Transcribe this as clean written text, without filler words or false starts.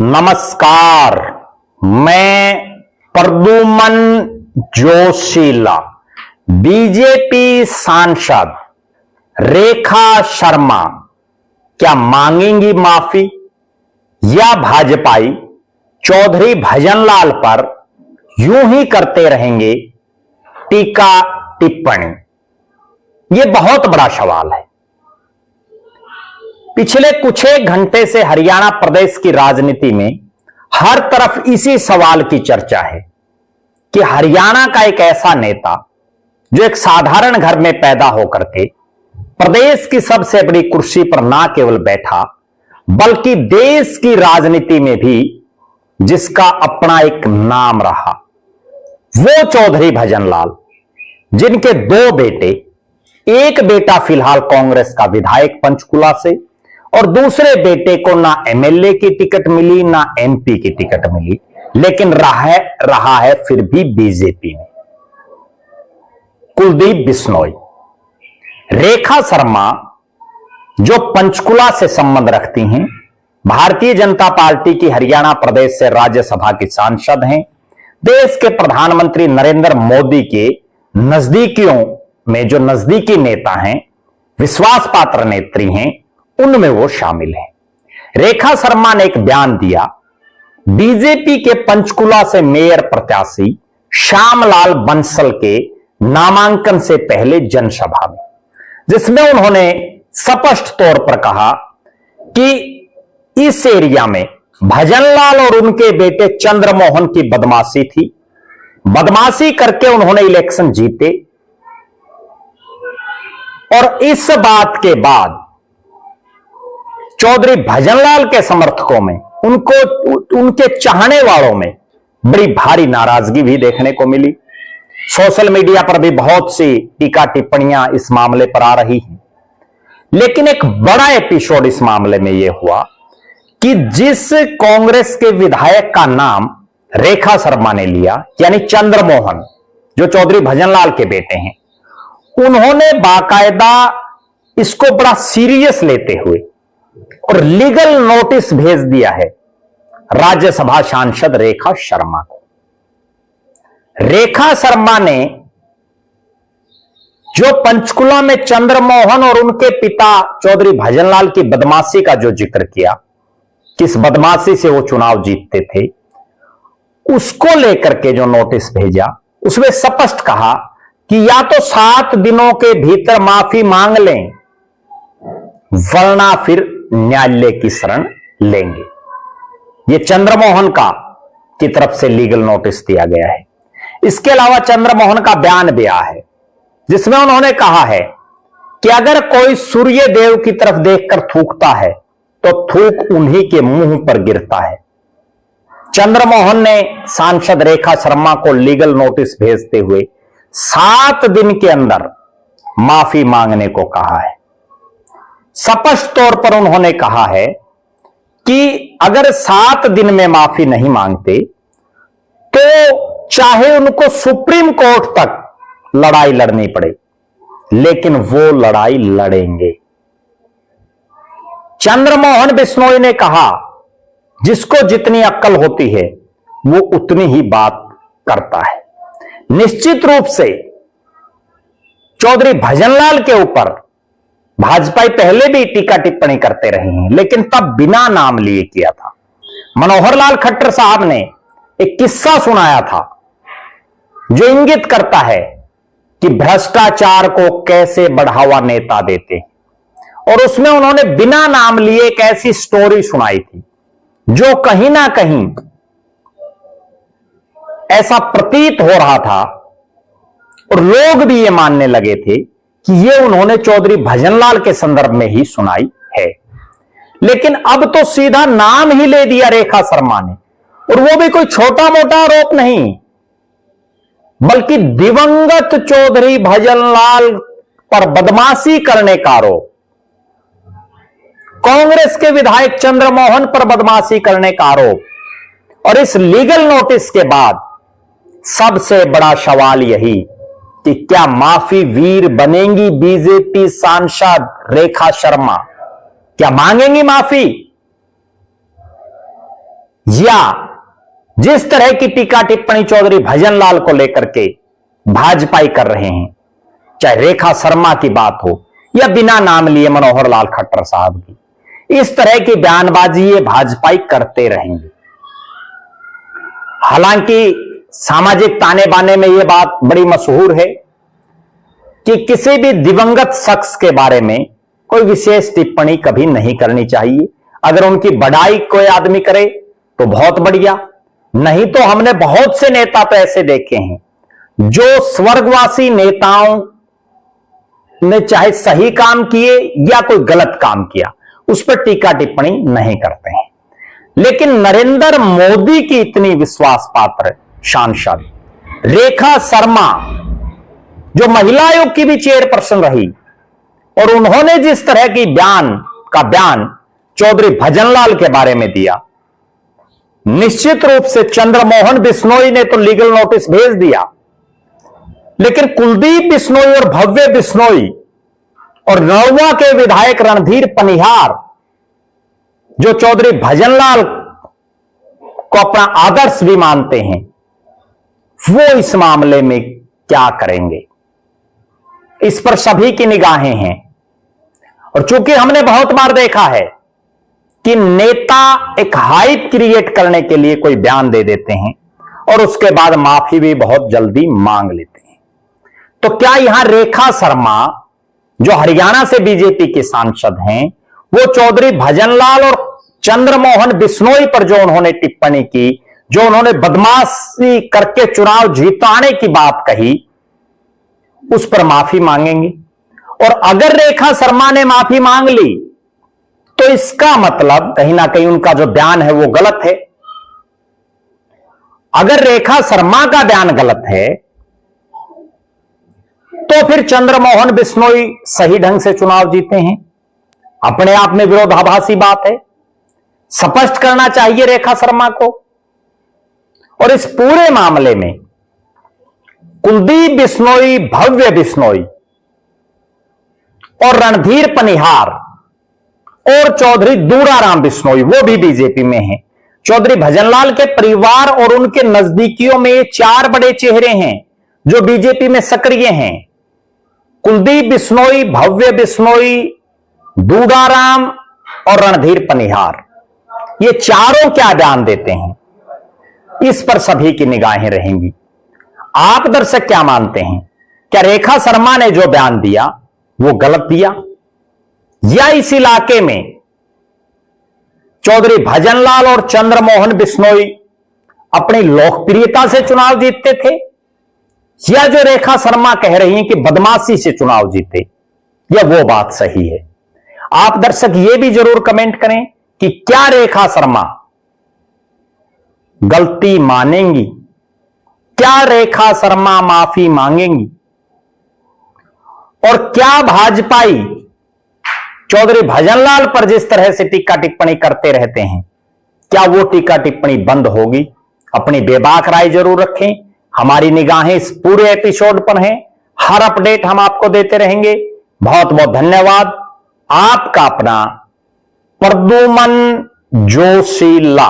नमस्कार, मैं प्रद्युमन जोशीला। बीजेपी सांसद रेखा शर्मा क्या मांगेंगी माफी या भाजपाई चौधरी भजनलाल पर यूं ही करते रहेंगे टीका टिप्पणी? यह बहुत बड़ा सवाल है। पिछले कुछ एक घंटे से हरियाणा प्रदेश की राजनीति में हर तरफ इसी सवाल की चर्चा है कि हरियाणा का एक ऐसा नेता जो एक साधारण घर में पैदा होकर के प्रदेश की सबसे बड़ी कुर्सी पर ना केवल बैठा बल्कि देश की राजनीति में भी जिसका अपना एक नाम रहा, वो चौधरी भजनलाल, जिनके दो बेटे, एक बेटा फिलहाल कांग्रेस का विधायक पंचकुला से और दूसरे बेटे को ना एमएलए की टिकट मिली ना एमपी की टिकट मिली, लेकिन रहा है फिर भी बीजेपी में। कुलदीप बिश्नोई, रेखा शर्मा जो पंचकुला से संबंध रखती हैं, भारतीय जनता पार्टी की हरियाणा प्रदेश से राज्यसभा की सांसद हैं, देश के प्रधानमंत्री नरेंद्र मोदी के नजदीकियों में जो नजदीकी नेता हैं, विश्वास पात्र नेत्री हैं, उनमें वो शामिल हैं। रेखा शर्मा ने एक बयान दिया बीजेपी के पंचकुला से मेयर प्रत्याशी श्यामलाल बंसल के नामांकन से पहले जनसभा में, जिसमें उन्होंने स्पष्ट तौर पर कहा कि इस एरिया में भजनलाल और उनके बेटे चंद्रमोहन की बदमाशी थी। बदमाशी करके उन्होंने इलेक्शन जीते और इस बात के बाद चौधरी भजनलाल के समर्थकों में, उनके चाहने वालों में बड़ी भारी नाराजगी भी देखने को मिली। सोशल मीडिया पर भी बहुत सी टीका टिप्पणियां इस मामले पर आ रही हैं। लेकिन एक बड़ा एपिसोड इस मामले में यह हुआ कि जिस कांग्रेस के विधायक का नाम रेखा शर्मा ने लिया, यानी चंद्रमोहन, जो चौधरी भजनलाल के बेटे हैं, उन्होंने बाकायदा इसको बड़ा सीरियस लेते हुए और लीगल नोटिस भेज दिया है राज्यसभा सांसद रेखा शर्मा को। रेखा शर्मा ने जो पंचकुला में चंद्रमोहन और उनके पिता चौधरी भजनलाल की बदमाशी का जो जिक्र किया, किस बदमाशी से वो चुनाव जीतते थे, उसको लेकर के जो नोटिस भेजा, उसमें स्पष्ट कहा कि या तो 7 दिनों के भीतर माफी मांग लें वरना फिर न्यायालय की शरण लेंगे। यह चंद्रमोहन की तरफ से लीगल नोटिस दिया गया है। इसके अलावा चंद्रमोहन का बयान भी आया है जिसमें उन्होंने कहा है कि अगर कोई सूर्य देव की तरफ देखकर थूकता है तो थूक उन्हीं के मुंह पर गिरता है। चंद्रमोहन ने सांसद रेखा शर्मा को लीगल नोटिस भेजते हुए 7 दिन के अंदर माफी मांगने को कहा है। स्पष्ट तौर पर उन्होंने कहा है कि अगर 7 दिन में माफी नहीं मांगते तो चाहे उनको सुप्रीम कोर्ट तक लड़ाई लड़नी पड़े, लेकिन वो लड़ाई लड़ेंगे। चंद्रमोहन बिश्नोई ने कहा जिसको जितनी अक्ल होती है वो उतनी ही बात करता है। निश्चित रूप से चौधरी भजनलाल के ऊपर भाजपा पहले भी टीका टिप्पणी करते रहे हैं, लेकिन तब बिना नाम लिए किया था। मनोहर लाल खट्टर साहब ने एक किस्सा सुनाया था जो इंगित करता है कि भ्रष्टाचार को कैसे बढ़ावा नेता देते हैं, और उसमें उन्होंने बिना नाम लिए एक ऐसी स्टोरी सुनाई थी जो कहीं ना कहीं ऐसा प्रतीत हो रहा था और लोग भी ये मानने लगे थे कि ये उन्होंने चौधरी भजनलाल के संदर्भ में ही सुनाई है। लेकिन अब तो सीधा नाम ही ले दिया रेखा शर्मा ने, और वो भी कोई छोटा मोटा आरोप नहीं, बल्कि दिवंगत चौधरी भजनलाल पर बदमाशी करने का आरोप, कांग्रेस के विधायक चंद्रमोहन पर बदमाशी करने का आरोप। और इस लीगल नोटिस के बाद सबसे बड़ा सवाल यही कि क्या माफी वीर बनेंगी बीजेपी सांसद रेखा शर्मा? क्या मांगेंगी माफी? या जिस तरह की टीका टिप्पणी चौधरी भजनलाल को लेकर के भाजपाई कर रहे हैं, चाहे रेखा शर्मा की बात हो या बिना नाम लिए मनोहर लाल खट्टर साहब की, इस तरह की बयानबाजी ये भाजपाई करते रहेंगे। हालांकि सामाजिक ताने बाने में यह बात बड़ी मशहूर है कि किसी भी दिवंगत शख्स के बारे में कोई विशेष टिप्पणी कभी नहीं करनी चाहिए। अगर उनकी बड़ाई कोई आदमी करे तो बहुत बढ़िया, नहीं तो हमने बहुत से नेता तो ऐसे देखे हैं जो स्वर्गवासी नेताओं ने चाहे सही काम किए या कोई गलत काम किया उस पर टीका टिप्पणी नहीं करते हैं। लेकिन नरेंद्र मोदी की इतनी विश्वास पात्र सांसद रेखा शर्मा, जो महिला आयोग की भी चेयरपर्सन रही, और उन्होंने जिस तरह की बयान चौधरी भजनलाल के बारे में दिया, निश्चित रूप से चंद्रमोहन बिश्नोई ने तो लीगल नोटिस भेज दिया, लेकिन कुलदीप बिश्नोई और भव्य बिश्नोई और नौवा के विधायक रणधीर पनिहार, जो चौधरी भजनलाल को अपना आदर्श भी मानते हैं, वो इस मामले में क्या करेंगे, इस पर सभी की निगाहें हैं। और चूंकि हमने बहुत बार देखा है कि नेता एक हाइप क्रिएट करने के लिए कोई बयान दे देते हैं और उसके बाद माफी भी बहुत जल्दी मांग लेते हैं, तो क्या यहां रेखा शर्मा, जो हरियाणा से बीजेपी के सांसद हैं, वो चौधरी भजनलाल और चंद्रमोहन बिश्नोई पर जो उन्होंने टिप्पणी की, जो उन्होंने बदमाशी करके चुनाव जीताने की बात कही, उस पर माफी मांगेंगे? और अगर रेखा शर्मा ने माफी मांग ली तो इसका मतलब कहीं ना कहीं उनका जो बयान है वो गलत है। अगर रेखा शर्मा का बयान गलत है तो फिर चंद्रमोहन बिश्नोई सही ढंग से चुनाव जीते हैं, अपने आप में विरोधाभासी बात है। स्पष्ट करना चाहिए रेखा शर्मा को। और इस पूरे मामले में कुलदीप बिश्नोई, भव्य बिश्नोई और रणधीर पनिहार और चौधरी दूराराम बिश्नोई, वो भी बीजेपी में हैं, चौधरी भजनलाल के परिवार और उनके नजदीकियों में ये 4 बड़े चेहरे हैं जो बीजेपी में सक्रिय हैं। कुलदीप बिश्नोई, भव्य बिश्नोई, दूराराम और रणधीर पनिहार, ये चारों क्या बयान देते हैं, इस पर सभी की निगाहें रहेंगी। आप दर्शक क्या मानते हैं? क्या रेखा शर्मा ने जो बयान दिया वो गलत दिया, या इस इलाके में चौधरी भजनलाल और चंद्रमोहन बिश्नोई अपनी लोकप्रियता से चुनाव जीतते थे, या जो रेखा शर्मा कह रही हैं कि बदमाशी से चुनाव जीते, या वो बात सही है? आप दर्शक ये भी जरूर कमेंट करें कि क्या रेखा शर्मा गलती मानेंगी, क्या रेखा शर्मा माफी मांगेंगी, और क्या भाजपाई चौधरी भजनलाल पर जिस तरह से टीका टिप्पणी करते रहते हैं, क्या वो टीका टिप्पणी बंद होगी? अपनी बेबाक राय जरूर रखें। हमारी निगाहें इस पूरे एपिसोड पर हैं, हर अपडेट हम आपको देते रहेंगे। बहुत बहुत धन्यवाद। आपका अपना प्रद्युमन जोशीला।